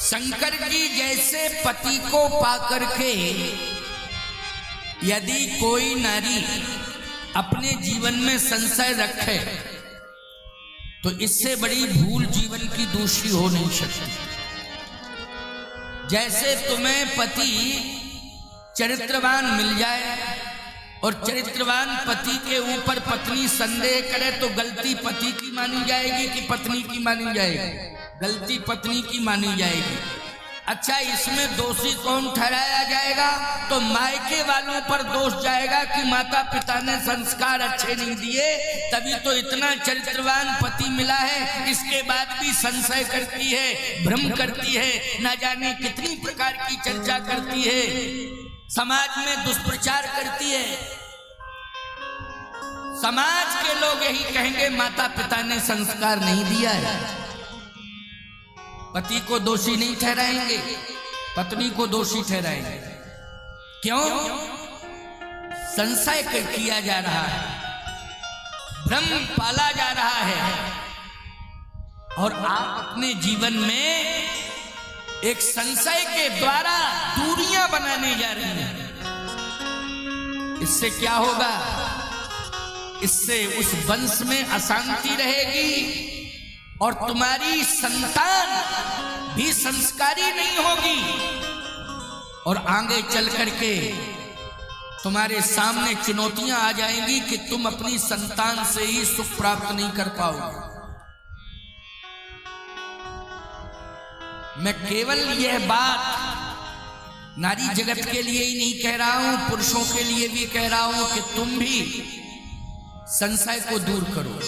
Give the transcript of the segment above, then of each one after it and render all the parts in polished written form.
शंकर जी जैसे पति को पाकर के यदि कोई नारी अपने जीवन में संशय रखे तो इससे बड़ी भूल जीवन की दूसरी हो नहीं सकती। जैसे तुम्हें पति चरित्रवान मिल जाए और चरित्रवान पति के ऊपर पत्नी संदेह करे तो गलती पति की मानी जाएगी कि पत्नी की मानी जाएगी? गलती पत्नी की मानी जाएगी। अच्छा, इसमें दोषी कौन ठहराया जाएगा? तो मायके वालों पर दोष जाएगा कि माता पिता ने संस्कार अच्छे नहीं दिए, तभी तो इतना चरित्रवान पति मिला है। इसके बाद भी संशय करती है, भ्रम करती है, ना जाने कितनी प्रकार की चर्चा करती है, समाज में दुष्प्रचार करती है। समाज के लोग यही कहेंगे माता पिता ने संस्कार नहीं दिया है। पति को दोषी नहीं ठहराएंगे, पत्नी को दोषी ठहराएंगे। क्यों? संशय किया जा रहा है, भ्रम पाला जा रहा है, और आप अपने जीवन में एक संशय के द्वारा दूरियां बनाने जा रहे हैं। इससे क्या होगा? इससे उस वंश में अशांति रहेगी और तुम्हारी संतान भी संस्कारी नहीं होगी, और आगे चल करके तुम्हारे सामने चुनौतियां आ जाएंगी कि तुम अपनी संतान से ही सुख प्राप्त नहीं कर पाओगे। मैं केवल यह बात नारी जगत के लिए ही नहीं कह रहा हूं, पुरुषों के लिए भी कह रहा हूं कि तुम भी संशय को दूर करो।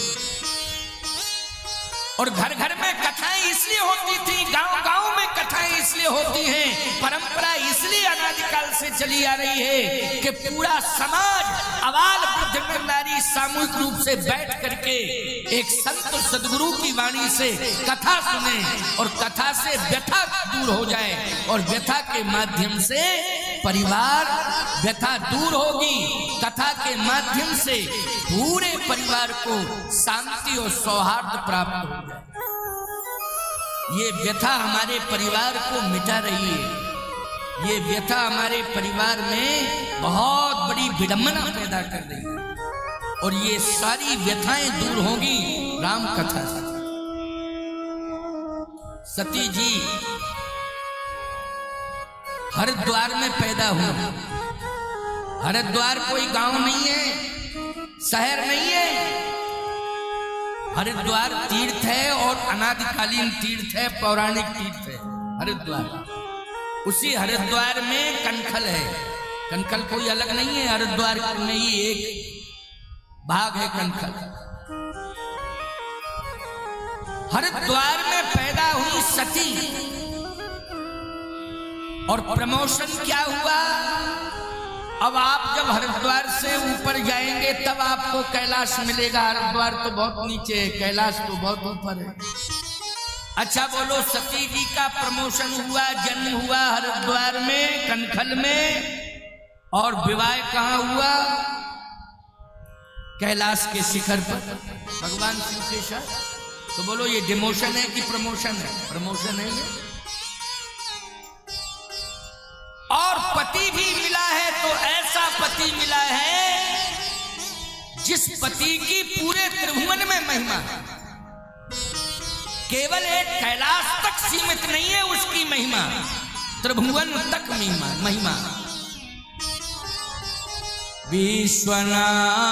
और घर घर में कथाएं इसलिए होती थी, गांव गांव में कथाएं इसलिए होती हैं, परंपरा इसलिए अनादिकाल से चली आ रही है कि पूरा समाज अबाल वृद्ध नर नारी सामूहिक रूप से बैठ करके एक संत सदगुरु की वाणी से कथा सुने और कथा से व्यथा दूर हो जाए, और व्यथा के माध्यम से परिवार व्यथा दूर होगी। कथा के माध्यम से पूरे परिवार को शांति और सौहार्द प्राप्त हो जाए। ये व्यथा हमारे परिवार को मिटा रही है, ये व्यथा हमारे परिवार में बहुत बड़ी विडंबना पैदा कर रही है, और ये सारी व्यथाएं दूर होंगी राम कथा से। सती जी हरिद्वार में पैदा हुई। हरिद्वार कोई गांव नहीं है, शहर नहीं है। हरिद्वार तीर्थ है और अनादिकालीन तीर्थ है, पौराणिक तीर्थ है हरिद्वार। उसी हरिद्वार में कनखल है। कनखल कोई अलग नहीं है, हरिद्वार में ही एक भाग है कनखल। हरिद्वार में पैदा हुई सती, और प्रमोशन क्या हुआ? अब आप जब हरिद्वार से ऊपर जाएंगे तब आपको कैलाश मिलेगा। हरिद्वार तो बहुत नीचे है, कैलाश तो बहुत ऊपर है। अच्छा बोलो, सती जी का प्रमोशन हुआ, जन्म हुआ हरिद्वार में, कनखल में, और विवाह कहाँ हुआ? कैलाश के शिखर पर भगवान शिव के साथ। तो बोलो ये डिमोशन है कि प्रमोशन है? प्रमोशन है ये। और पति भी मिला है तो ऐसा पति मिला है जिस पति की पूरे त्रिभुवन में महिमा है। केवल एक कैलाश तक सीमित नहीं है उसकी महिमा, त्रिभुवन तक महिमा। विश्वनाथ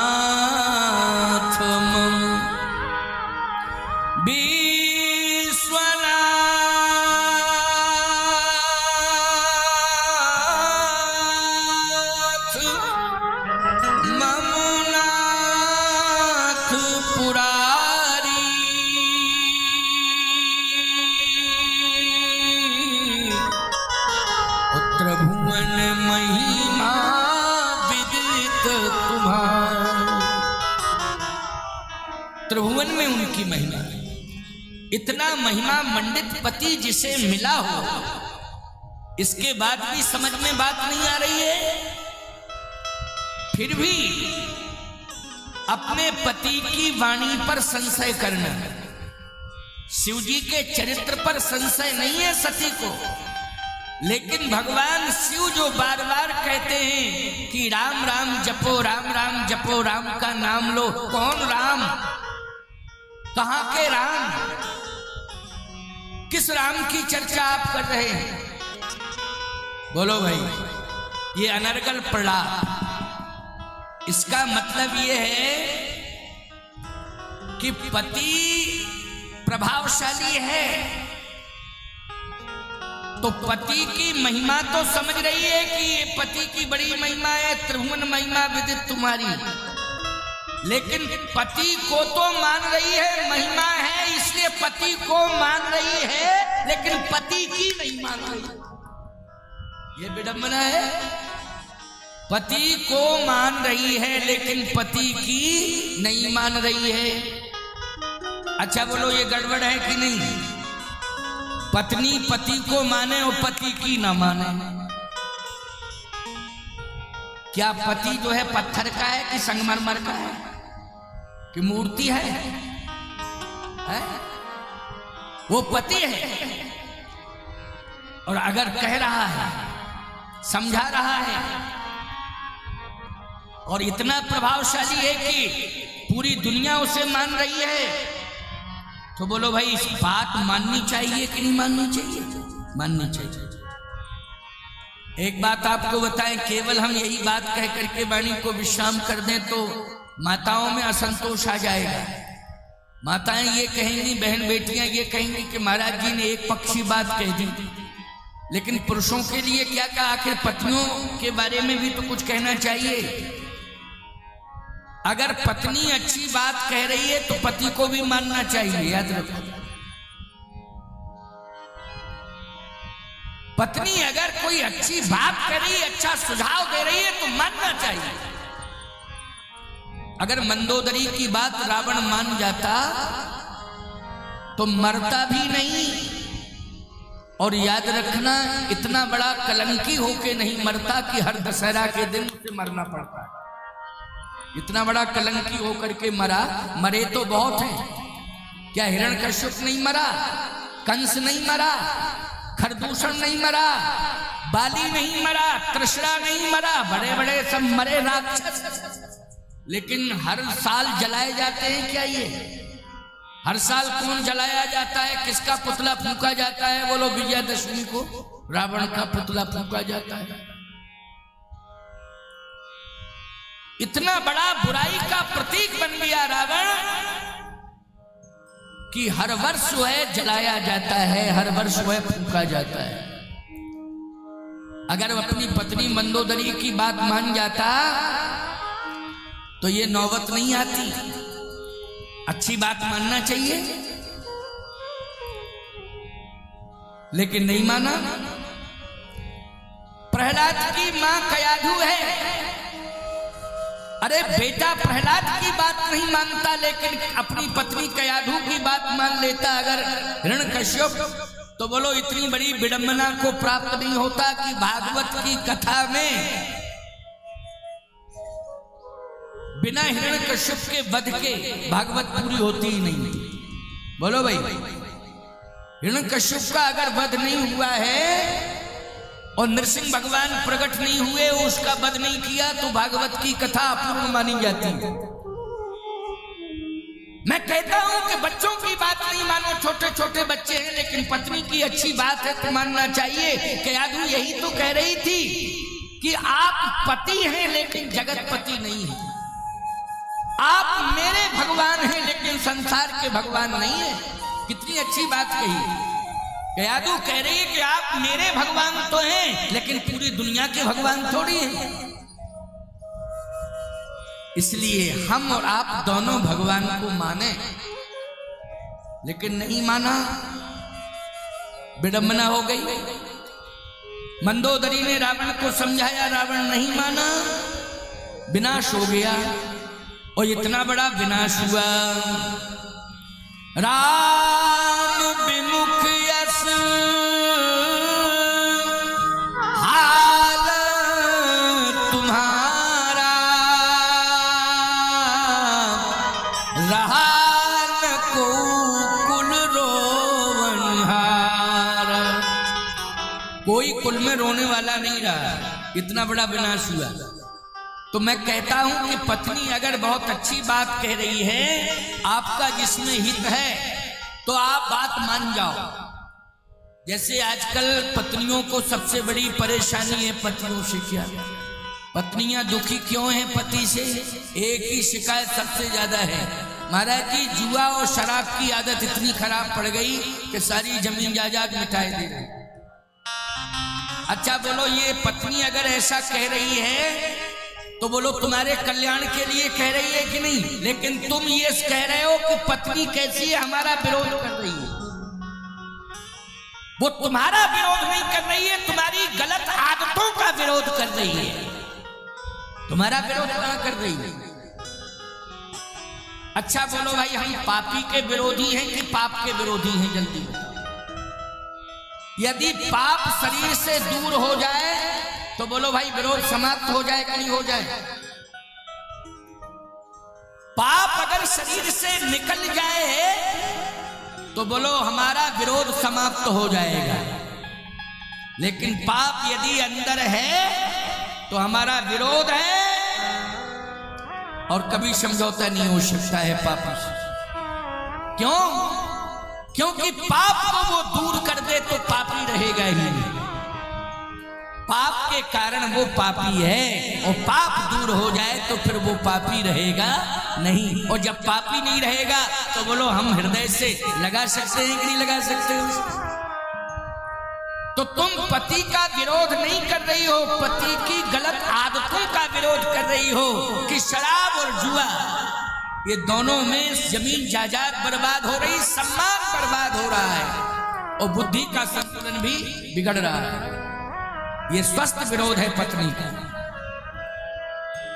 त्रिभुवन में उनकी महिमा। इतना महिमा मंडित पति जिसे मिला हो, इसके बाद भी समझ में बात नहीं आ रही है। फिर भी अपने पति की वाणी पर संशय करना, शिव जी के चरित्र पर संशय नहीं है सती को, लेकिन भगवान शिव जो बार बार कहते हैं कि राम राम जपो, राम राम जपो, राम का नाम लो। कौन राम? कहां के राम? किस राम की चर्चा आप कर रहे हैं? बोलो भाई। ये अनर्गल प्रलाप। इसका मतलब ये है कि पति प्रभावशाली है तो पति की महिमा तो समझ रही है कि ये पति की बड़ी महिमा है, त्रिभुवन महिमा विदित तुम्हारी, लेकिन पति को तो मान रही है, महिमा है इसलिए पति को मान रही है, लेकिन पति की नहीं मान रही। ये विडंबना है। पति को मान रही है लेकिन पति की नहीं मान रही है। अच्छा बोलो, ये गड़बड़ है कि नहीं? पत्नी पति को माने और पति की ना माने। क्या पति जो है पत्थर का है कि संगमरमर का है कि मूर्ति है? वो पति है और अगर कह रहा है, समझा रहा है और इतना प्रभावशाली है कि पूरी दुनिया उसे मान रही है, तो बोलो भाई इस बात माननी चाहिए कि नहीं माननी चाहिए? माननी चाहिए। एक बात आपको बताएं, केवल हम यही बात कह करके वाणी को विश्राम कर दें तो माताओं में असंतोष आ जाएगा। माताएं ये कहेंगी, बहन बेटियां ये कहेंगी कि महाराज जी ने एक पक्षी बात कह दी, लेकिन पुरुषों के लिए क्या कहा? आखिर पत्नियों के बारे में भी तो कुछ कहना चाहिए। अगर पत्नी अच्छी बात कह रही है तो पति को भी मानना चाहिए, याद रखो। पत्नी अगर कोई अच्छी बात कर रही है, अच्छा सुझाव दे रही है तो मानना चाहिए। अगर मंदोदरी की बात रावण मान जाता तो मरता भी नहीं, और याद रखना इतना बड़ा कलंकी होके नहीं मरता कि हर दशहरा के दिन उसे मरना पड़ता है। इतना बड़ा कलंकी होकर के मरा। मरे तो बहुत हैं। क्या हिरण्यकश्यप नहीं मरा? कंस नहीं मरा? खरदूषण नहीं मरा? बाली नहीं मरा? तृष्णा नहीं मरा? बड़े बड़े सब मरे राक्षस। लेकिन हर साल जलाए जाते हैं क्या? ये हर साल कौन जलाया जाता है? किसका पुतला फूंका जाता है? बोलो, विजयादशमी को रावण का पुतला फूंका जाता है। इतना बड़ा बुराई का प्रतीक बन गया रावण कि हर वर्ष वह जलाया जाता है, हर वर्ष वह फूंका जाता है। अगर अपनी पत्नी मंदोदरी की बात मान जाता तो ये नौबत नहीं आती। अच्छी बात मानना चाहिए, लेकिन नहीं माना। प्रहलाद की मां कयाधु है। अरे बेटा प्रहलाद की बात नहीं मानता, लेकिन अपनी पत्नी कयाधु की बात मान लेता अगर हिरण्यकश्यप, तो बोलो इतनी बड़ी विडंबना को प्राप्त नहीं होता कि भागवत की कथा में बिना हिरण्यकश्यप के वध के भागवत पूरी होती ही नहीं। बोलो भाई, हिरण्यकश्यप का अगर वध नहीं हुआ है और नरसिंह भगवान प्रकट नहीं हुए, उसका वध नहीं किया, तो भागवत की कथा अपूर्ण मानी जाती है। मैं कहता हूं कि बच्चों की बात नहीं मानो, छोटे छोटे बच्चे हैं, लेकिन पत्नी की अच्छी बात है तो मानना चाहिए। कयाधु यही तो कह रही थी कि आप पति हैं लेकिन जगतपति नहीं है। आप मेरे भगवान हैं लेकिन संसार के भगवान नहीं है। कितनी अच्छी बात कही। कयाधु कह रही है कि आप मेरे भगवान तो हैं लेकिन पूरी दुनिया के भगवान थोड़ी हैं। इसलिए हम और आप दोनों भगवान को माने, लेकिन नहीं माना, विडंबना हो गई। मंदोदरी ने रावण को समझाया, रावण नहीं माना, विनाश हो गया। और इतना बड़ा विनाश हुआ। राम विमुख यस हाल तुम्हारा, रहा न को कुल रो कोई कुल में रोने वाला नहीं रहा, इतना बड़ा विनाश हुआ। तो मैं कहता हूं कि पत्नी अगर बहुत अच्छी बात कह रही है, आपका जिसमें हित है, तो आप बात मान जाओ। जैसे आजकल पत्नियों को सबसे बड़ी परेशानी है पतियों से। क्या पत्नियां दुखी क्यों हैं पति से? एक ही शिकायत सबसे ज्यादा है, महाराज जी जुआ और शराब की आदत इतनी खराब पड़ गई कि सारी जमीन जायदाद मिटाए दे रही। अच्छा बोलो, ये पत्नी अगर ऐसा कह रही है तो बोलो तुम्हारे कल्याण के लिए कह रही है कि नहीं? लेकिन तुम ये कह रहे हो कि पत्नी कैसी है, हमारा विरोध कर रही है। वो तुम्हारा विरोध नहीं कर रही है, तुम्हारी गलत आदतों का विरोध कर रही है। तुम्हारा विरोध कहां कर रही है? अच्छा बोलो भाई, हम पापी के विरोधी हैं कि पाप के विरोधी हैं? जल्दी बताओ। यदि पाप शरीर से दूर हो जाए तो बोलो भाई विरोध समाप्त हो जाए कि नहीं हो जाए? पाप अगर शरीर से निकल जाए तो बोलो हमारा विरोध समाप्त हो जाएगा। लेकिन पाप यदि अंदर है तो हमारा विरोध है और कभी समझौता नहीं हो सकता है पाप से। क्यों? क्योंकि पाप को वो दूर कर दे तो पापी रहेगा ही नहीं। पाप के कारण वो पापी है, और पाप दूर हो जाए तो फिर वो पापी रहेगा नहीं। और जब पापी नहीं रहेगा तो बोलो हम हृदय से लगा सकते हैं कि नहीं लगा सकते? तो तुम पति का विरोध नहीं कर रही हो, पति की गलत आदतों का विरोध कर रही हो कि शराब और जुआ, ये दोनों में जमीन जायदाद बर्बाद हो रही, सम्मान बर्बाद हो रहा है और बुद्धि का संतुलन भी बिगड़ रहा है। ये स्वस्थ विरोध है पत्नी का।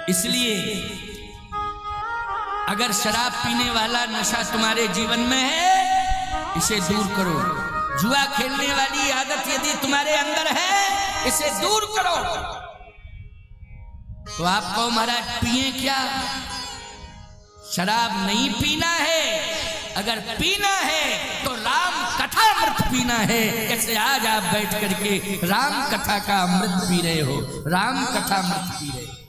इसलिए अगर शराब पीने वाला नशा तुम्हारे जीवन में है, इसे दूर करो। जुआ खेलने वाली आदत यदि तुम्हारे अंदर है, इसे दूर करो। तो आप कहो महाराज पिए क्या? शराब नहीं पीना है, अगर पीना है तो राम कथा अमृत पीना है। कैसे आज आप बैठ करके राम कथा का अमृत पी रहे हो, राम कथा अमृत पी रहे हो।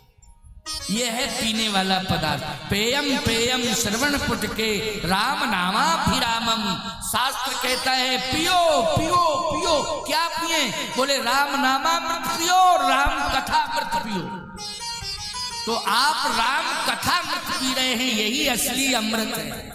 यह है पीने वाला पदार्थ। पेयम पेयम श्रवण पुट के राम नामाभिरामम। शास्त्र कहता है पियो पियो पियो। क्या पिए? बोले राम नामामृत पियो, राम कथा अमृत पियो। तो आप राम कथा अमृत पी रहे हैं, यही असली अमृत है।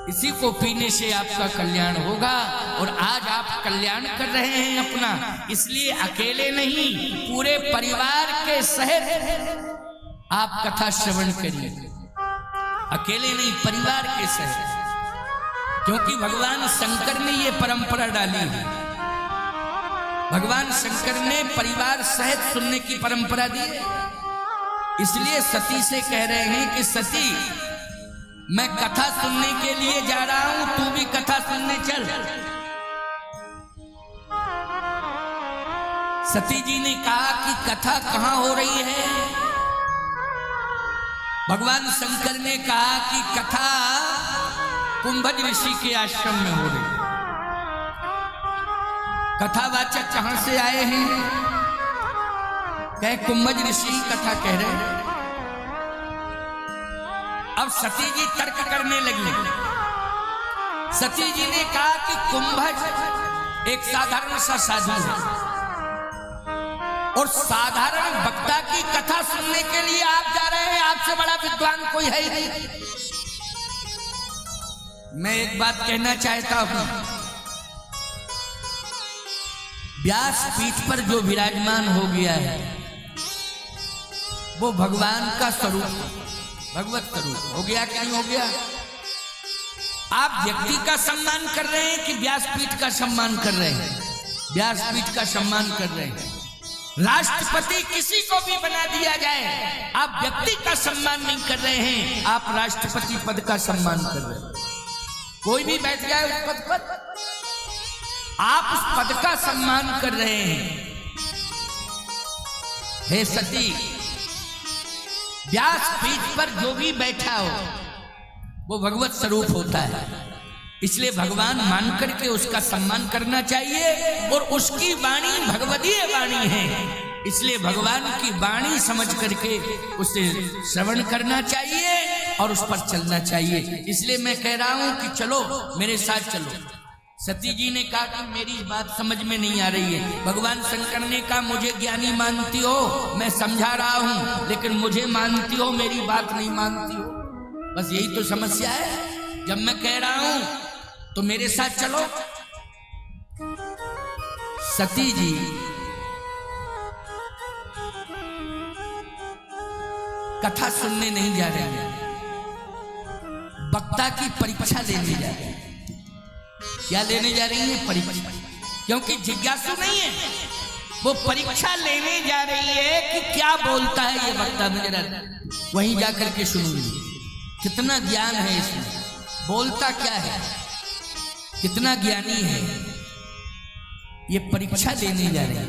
इसी को पीने से आपका कल्याण होगा। और आज आप कल्याण कर रहे हैं अपना, इसलिए अकेले नहीं, पूरे परिवार के सहित आप कथा श्रवण करिए। अकेले नहीं, परिवार के सहित। क्योंकि भगवान शंकर ने ये परंपरा डाली है। भगवान शंकर ने परिवार सहित सुनने की परंपरा दी है। इसलिए सती से कह रहे हैं कि सती, मैं कथा सुनने के लिए जा रहा हूं, तू भी कथा सुनने चल। सती जी ने कहा कि कथा कहां हो रही है? भगवान शंकर ने कहा कि कथा कुंभज ऋषि के आश्रम में हो रही। कथावाचक कहां से आए हैं? कहे कुंभज ऋषि कथा कह रहे हैं। अब सती जी तर्क करने लगी। सती जी ने कहा कि कुंभज एक साधारण सा साधु है, और साधारण वक्ता की कथा सुनने के लिए आप जा रहे हैं, आपसे बड़ा विद्वान कोई है ही नहीं। मैं एक बात कहना चाहता हूं, व्यास पीठ पर जो विराजमान हो गया है वो भगवान का स्वरूप, भगवत स्वरूप हो गया कि नहीं हो गया? आप व्यक्ति का सम्मान कर रहे हैं कि व्यासपीठ का सम्मान कर रहे हैं? व्यासपीठ का सम्मान कर रहे हैं। राष्ट्रपति किसी को भी बना दिया जाए, आप व्यक्ति का सम्मान नहीं कर रहे हैं, आप राष्ट्रपति पद का सम्मान कर रहे हैं। कोई भी बैठ जाए उस पद पर, आप उस पद का सम्मान कर रहे हैं। हे सती, व्यास पीठ पर जो भी बैठा हो वो भगवत स्वरूप होता है। इसलिए भगवान मान करके उसका सम्मान करना चाहिए। और उसकी वाणी भगवदीय वाणी है, इसलिए भगवान की वाणी समझ करके उसे श्रवण करना चाहिए और उस पर चलना चाहिए। इसलिए मैं कह रहा हूं कि चलो मेरे साथ चलो। सती जी ने कहा कि मेरी बात समझ में नहीं आ रही है। भगवान शंकर ने कहा मुझे ज्ञानी मानती हो, मैं समझा रहा हूं, लेकिन मुझे मानती हो, मेरी बात नहीं मानती हो। बस यही तो समस्या है। जब मैं कह रहा हूं तो मेरे साथ चलो। सती जी कथा सुनने नहीं जा रही है, वक्ता की परीक्षा लेने जा रही है। क्या लेने जा रही है? परीक्षा। क्योंकि जिज्ञासु नहीं है, वो परीक्षा लेने जा रही है कि क्या बोलता है ये वक्ता। नजर वहीं जाकर के सुनूंगी कितना ज्ञान है इसमें, बोलता क्या है, कितना ज्ञानी है। ये परीक्षा लेने जा रही है।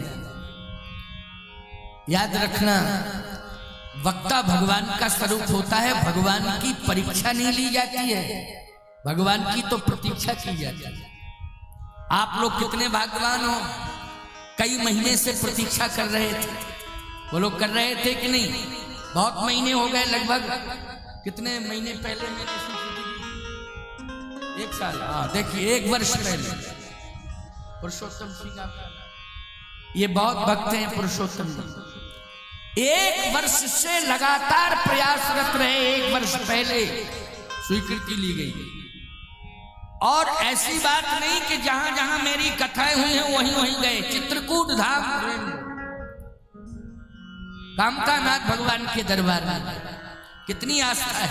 याद रखना, वक्ता भगवान का स्वरूप होता है, भगवान की परीक्षा नहीं ली जाती है, भगवान की तो प्रतीक्षा की जाती है। आप लोग कितने भाग्यवान हो, कई महीने से प्रतीक्षा कर रहे थे। वो लोग कर रहे थे कि नहीं? बहुत महीने हो गए, लगभग कितने महीने पहले मैंने एक साल, हाँ देखिए 1 वर्ष पहले पुरुषोत्तम सिंह आपका, ये बहुत भक्त हैं पुरुषोत्तम जी। 1 वर्ष से लगातार प्रयासरत रहे। 1 वर्ष पहले स्वीकृति ली गई। और ऐसी बात नहीं कि जहां जहां मेरी कथाएं हुई हैं वहीं वहीं गए। चित्रकूट धाम कामतानाथ भगवान के दरबार में कितनी आस्था है।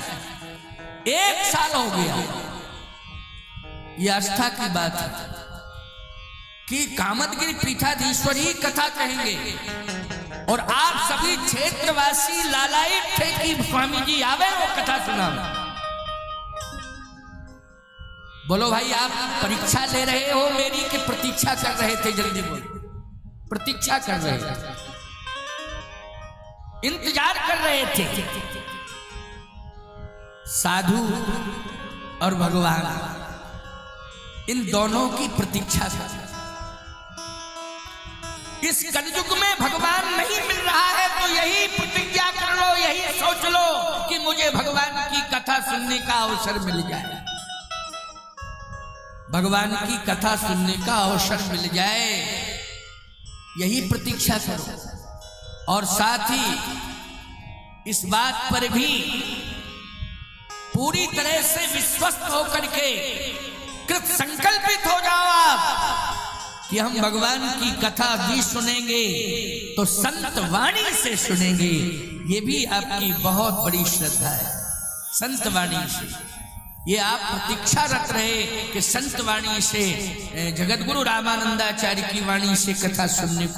1 साल हो गया। ये आस्था की बात है कि कामदगिरि पीठाधीश्वर ही कथा कहेंगे और आप सभी क्षेत्रवासी लालायित थे कि स्वामी जी आवे वो कथा सुना। बोलो भाई, आप परीक्षा ले रहे हो मेरी कि प्रतीक्षा कर रहे थे? जल्दी बोलो। प्रतीक्षा कर रहे थे, इंतजार कर रहे थे। साधु और भगवान, इन दोनों की प्रतीक्षा कर। इस कलयुग में भगवान नहीं मिल रहा है तो यही प्रतिज्ञा कर लो, यही सोच लो कि मुझे भगवान की कथा सुनने का अवसर मिल जाए, भगवान की कथा सुनने का अवसर मिल जाए, यही प्रतीक्षा करो। और साथ ही इस बात पर भी पूरी तरह से विश्वस्त होकर के कृत संकल्पित हो जाओ आप कि हम भगवान की कथा भी सुनेंगे तो संत वाणी से सुनेंगे। ये भी आपकी बहुत बड़ी श्रद्धा है, संत वाणी से। ये आप प्रतीक्षारत रहे कि संत वाणी से, जगतगुरु रामानंदाचार्य की वाणी से कथा सुनने को